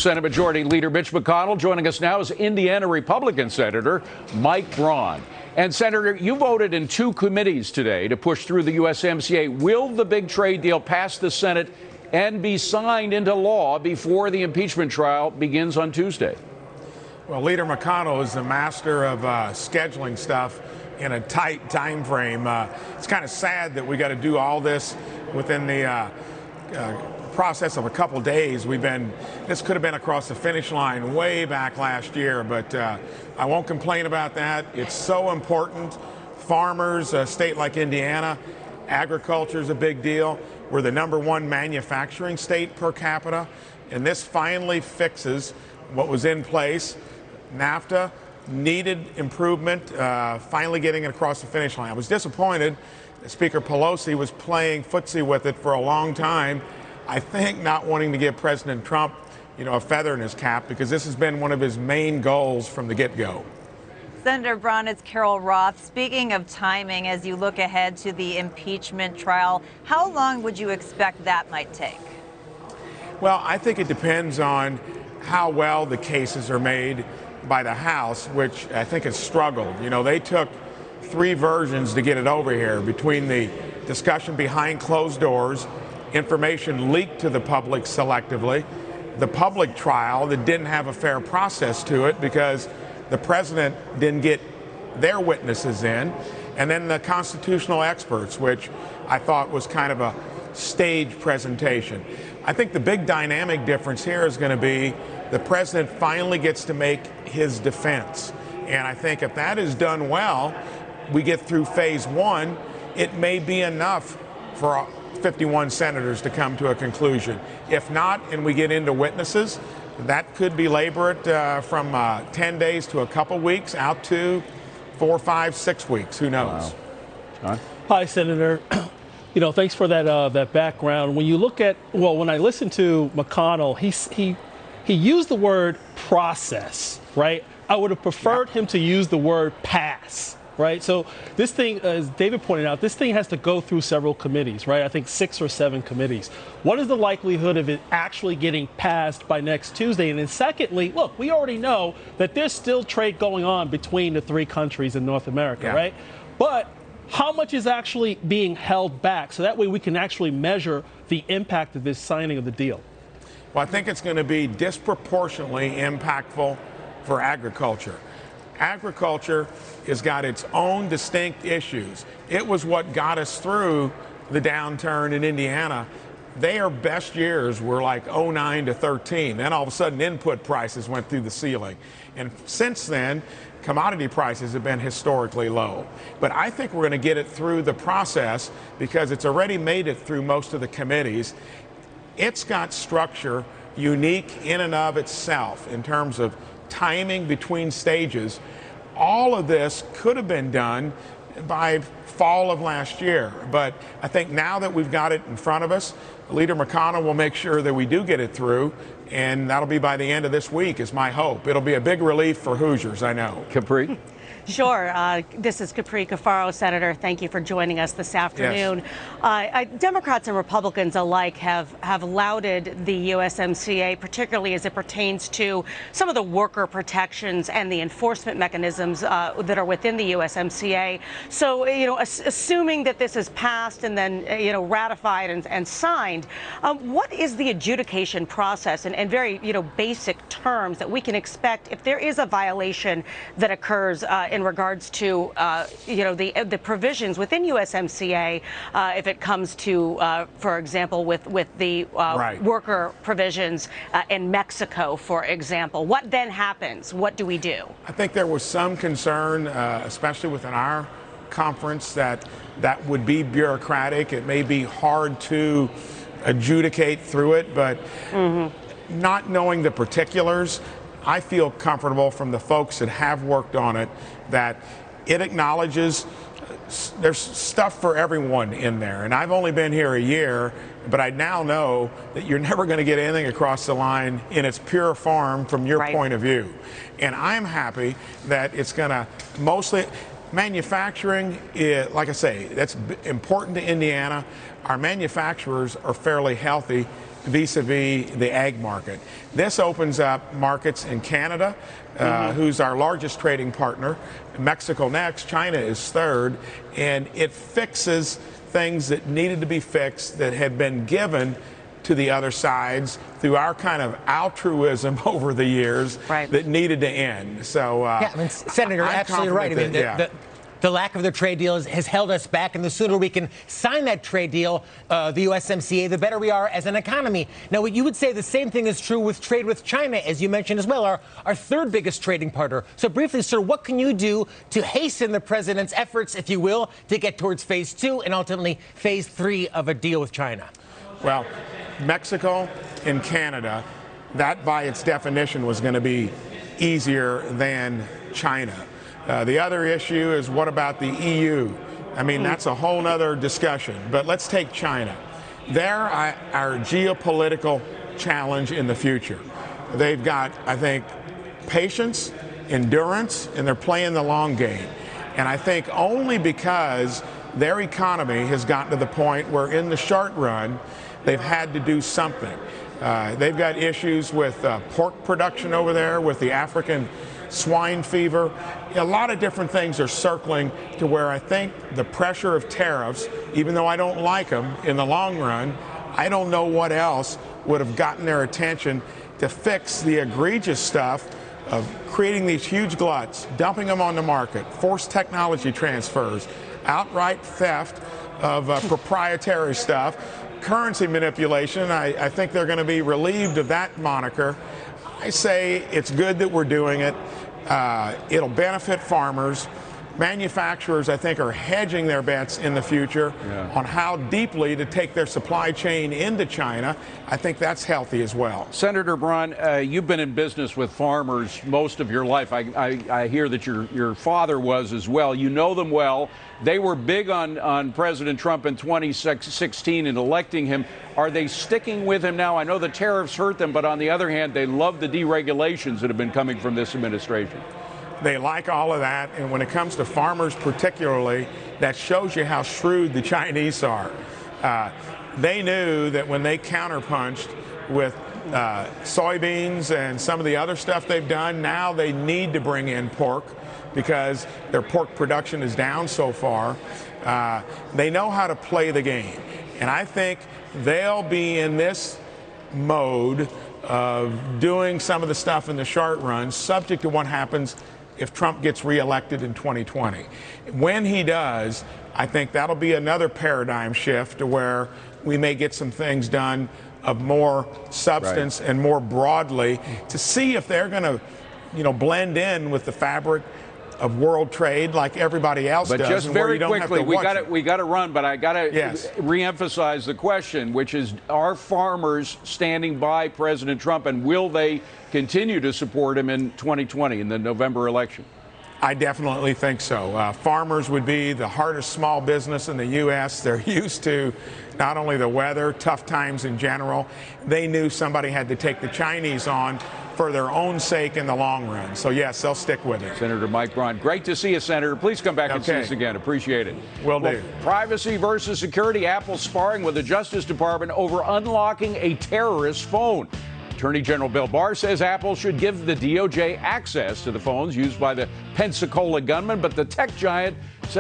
Senate Majority Leader Mitch McConnell. Joining us now is Indiana Republican Senator Mike Braun. And Senator, you voted in two committees today to push through the USMCA. Will the big trade deal pass the Senate and be signed into law before the impeachment trial begins on Tuesday? Well, Leader McConnell is the master of scheduling stuff in a tight time frame. It's kind of sad that we got to do all this within the process of a couple days. This could have been across the finish line way back last year, but I won't complain about that. It's so important. Farmers, a state like Indiana, agriculture is a big deal. We're the #1 manufacturing state per capita, and this finally fixes what was in place. NAFTA needed improvement, finally getting it across the finish line. I was disappointed that Speaker Pelosi was playing footsie with it for a long time. I think not wanting to give President Trump, a feather in his cap, because this has been one of his main goals from the get-go. Senator Braun, it's Carol Roth. Speaking of timing, as you look ahead to the impeachment trial, how long would you expect that might take? Well, I think it depends on how well the cases are made by the House, which I think has struggled. They took 3 versions to get it over here, between the discussion behind closed doors, information leaked to the public selectively, the public trial that didn't have a fair process to it because the president didn't get their witnesses in, and then the constitutional experts, which I thought was kind of a stage presentation. I think the big dynamic difference here is going to be the president finally gets to make his defense. And I think if that is done well, we get through phase 1, it may be enough for 51 senators to come to a conclusion. If not, and we get into witnesses, that could be labored from 10 days to a couple weeks out to 4, 5, 6 weeks. Who knows? Wow. Hi, Senator. Thanks for that background. When you look at, when I listened to McConnell, he used the word process, right? I would have preferred him to use the word pass. Right. So this thing, as David pointed out, this thing has to go through several committees, right? I think 6 or 7 committees. What is the likelihood of it actually getting passed by next Tuesday? And then secondly, look, we already know that there's still trade going on between the 3 countries in North America, right? But how much is actually being held back? So that way we can actually measure the impact of this signing of the deal. Well, I think it's going to be disproportionately impactful for agriculture. Agriculture has got its own distinct issues. It was what got us through the downturn in Indiana. Their best years were like 09 to 13. Then all of a sudden input prices went through the ceiling. And since then, commodity prices have been historically low. But I think we're going to get it through the process because it's already made it through most of the committees. It's got structure unique in and of itself in terms of timing between stages. All of this could have been done by fall of last year, but I think now that we've got it in front of us, Leader McConnell will make sure that we do get it through, and that'll be by the end of this week is my hope. It'll be a big relief for Hoosiers, I know. Capri? Sure. This is Capri Cafaro, Senator. Thank you for joining us this afternoon. Yes. Democrats and Republicans alike have lauded the USMCA, particularly as it pertains to some of the worker protections and the enforcement mechanisms that are within the USMCA. So, assuming that this is passed and then, ratified and signed, what is the adjudication process in very, basic terms that we can expect if there is a violation that occurs in regards to, the provisions within USMCA, if it comes to, for example, with the worker provisions in Mexico, for example. What then happens? What do we do? I think there was some concern, especially within our conference, that would be bureaucratic. It may be hard to adjudicate through it, but not knowing the particulars, I feel comfortable from the folks that have worked on it that it acknowledges there's stuff for everyone in there. And I've only been here a year, but I now know that you're never going to get anything across the line in its pure form from your point of view. And I'm happy that it's going to mostly manufacturing, like I say, that's important to Indiana. Our manufacturers are fairly healthy. vis-a-vis the ag market. This opens up markets in Canada, who's our largest trading partner, Mexico next, China is third, and it fixes things that needed to be fixed that had been given to the other sides through our kind of altruism over the years that needed to end. So, yeah, I mean, Senator, I'm absolutely right. I mean, the lack of the trade deal has held us back, and the sooner we can sign that trade deal, the USMCA, the better we are as an economy. Now, you would say the same thing is true with trade with China, as you mentioned as well, our third biggest trading partner. So briefly, sir, what can you do to hasten the president's efforts, if you will, to get towards phase 2 and ultimately phase 3 of a deal with China? Well, Mexico and Canada, that by its definition was going to be easier than China. The other issue is, what about the EU? I mean, that's a whole other discussion. But let's take China. They're our geopolitical challenge in the future. They've got, I think, patience, endurance, and they're playing the long game. And I think only because their economy has gotten to the point where in the short run, they've had to do something. They've got issues with pork production over there, with the African swine fever. A lot of different things are circling to where I think the pressure of tariffs, even though I don't like them in the long run, I don't know what else would have gotten their attention to fix the egregious stuff of creating these huge gluts, dumping them on the market, forced technology transfers, outright theft of proprietary stuff, currency manipulation. I think they're going to be relieved of that moniker. I say it's good that we're doing it. It'll benefit farmers. Manufacturers, I think, are hedging their bets in the future on how deeply to take their supply chain into China. I think that's healthy as well. Senator Braun, you've been in business with farmers most of your life. I hear that your father was as well. You know them well. They were big on President Trump in 2016 in electing him. Are they sticking with him now? I know the tariffs hurt them, but on the other hand, they love the deregulations that have been coming from this administration. They like all of that, and when it comes to farmers particularly, that shows you how shrewd the Chinese are. They knew that when they counterpunched with soybeans and some of the other stuff they've done, now they need to bring in pork because their pork production is down so far. They know how to play the game, and I think they'll be in this mode of doing some of the stuff in the short run, subject to what happens if Trump gets reelected in 2020. When he does, I think that'll be another paradigm shift to where we may get some things done of more substance and more broadly to see if they're going to, blend in with the fabric of world trade like everybody else does. But just very quickly, we got to run, but I got to reemphasize the question, which is, are farmers standing by President Trump, and will they continue to support him in 2020 in the November election? I definitely think so. Farmers would be the hardest small business in the U.S. They're used to not only the weather, tough times in general. They knew somebody had to take the Chinese on for their own sake in the long run. So, yes, they'll stick with it. Senator Mike Braun, great to see you, Senator. Please come back and see us again. Appreciate it. Will do. Privacy versus security. Apple sparring with the Justice Department over unlocking a terrorist phone. Attorney General Bill Barr says Apple should give the DOJ access to the phones used by the Pensacola gunman, but the tech giant